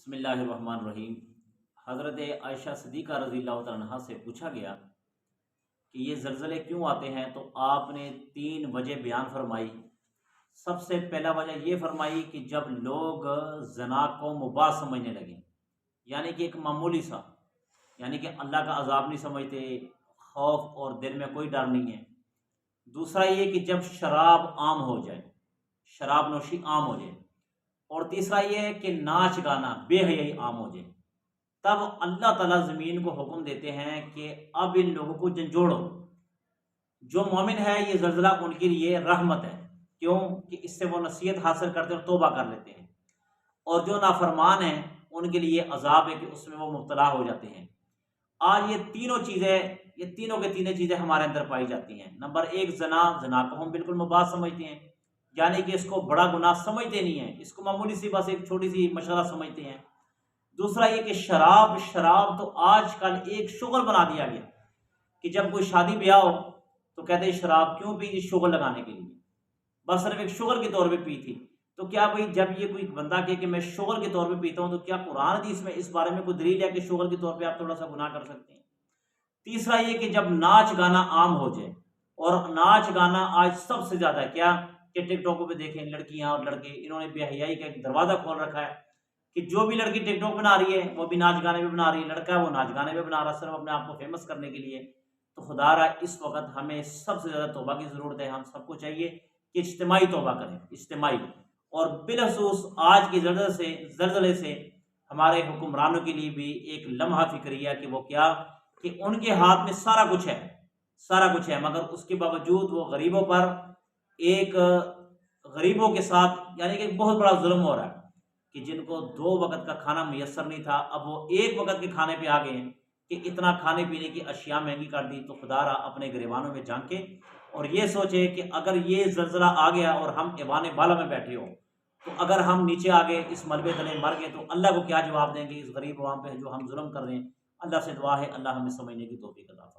بسم اللہ الرحمن الرحیم۔ حضرت عائشہ صدیقہ رضی اللہ تعالیٰ عنہا سے پوچھا گیا کہ یہ زلزلے کیوں آتے ہیں، تو آپ نے 3 وجہ بیان فرمائی۔ سب سے پہلا وجہ یہ فرمائی کہ جب لوگ زنا کو مباح سمجھنے لگیں، یعنی کہ ایک معمولی سا، یعنی کہ اللہ کا عذاب نہیں سمجھتے، خوف اور دل میں کوئی ڈر نہیں ہے۔ دوسرا یہ کہ جب شراب عام ہو جائے، شراب نوشی عام ہو جائے، اور تیسرا یہ ہے کہ ناچ گانا بے حیائی عام ہو جائے، تب اللہ تعالیٰ زمین کو حکم دیتے ہیں کہ اب ان لوگوں کو جھنجھوڑو۔ جو مومن ہے یہ زلزلہ ان کے لیے رحمت ہے، کیوں کہ اس سے وہ نصیحت حاصل کرتے ہیں اور توبہ کر لیتے ہیں، اور جو نافرمان ہیں ان کے لیے عذاب ہے کہ اس میں وہ مبتلا ہو جاتے ہیں۔ آج یہ تینوں کے چیزیں ہمارے اندر پائی جاتی ہیں۔ نمبر 1 زنا کو ہم بالکل مباح سمجھتے ہیں، یعنی کہ اس کو بڑا گناہ سمجھتے نہیں ہیں، اس کو معمولی سی بس ایک چھوٹی سی مشغلہ سمجھتے ہیں۔ دوسرا یہ کہ شراب تو آج کل ایک شغل بنا دیا گیا کہ جب کوئی شادی بیاہ ہو تو کہتے ہیں شراب کیوں پی؟ شغل لگانے کے لیے، بس صرف ایک شغل کے طور پہ پی تھی۔ تو کیا بھئی جب یہ کوئی بندہ کہے کہ میں شغل کے طور پہ پیتا ہوں، تو کیا قرآن حدیث میں اس بارے میں کوئی دلیل ہے کہ شغل کے طور پہ آپ تھوڑا سا گناہ کر سکتے ہیں؟ تیسرا یہ کہ جب ناچ گانا عام ہو جائے، اور ناچ گانا آج سب سے زیادہ کیا کہ ٹک ٹاکوں پہ دیکھیں لڑکیاں اور لڑکے، انہوں نے بے حیائی کا ایک دروازہ کھول رکھا ہے کہ جو بھی لڑکی ٹک ٹاک بنا رہی ہے وہ بھی ناچ گانے پہ بنا رہی ہے، لڑکا ہے وہ ناچ گانے پہ بنا رہا ہے صرف اپنے آپ کو فیمس کرنے کے لیے۔ تو خدا را اس وقت ہمیں سب سے زیادہ توبہ کی ضرورت ہے۔ ہم سب کو چاہیے کہ اجتماعی توبہ کریں، اجتماعی، اور بالخصوص آج کے زلزلے سے ہمارے حکمرانوں کے لیے بھی ایک لمحہ فکریہ کہ وہ کیا کہ ان کے ہاتھ میں سارا کچھ ہے، مگر اس کے باوجود وہ غریبوں کے ساتھ یعنی کہ بہت بڑا ظلم ہو رہا ہے کہ جن کو 2 وقت کا کھانا میسر نہیں تھا، اب وہ 1 وقت کے کھانے پہ آ گئے ہیں کہ اتنا کھانے پینے کی اشیاء مہنگی کر دی۔ تو خدا را اپنے گریبانوں میں جھانکے اور یہ سوچے کہ اگر یہ زلزلہ آ گیا اور ہم ایوان بالا میں بیٹھے ہو، تو اگر ہم نیچے آ گئے اس ملبے تلے مر گئے تو اللہ کو کیا جواب دیں گے اس غریب عوام پہ جو ہم ظلم کر رہے ہیں۔ اللہ سے دعا ہے اللہ ہمیں سمجھنے کی توفیق عطا فرمائے۔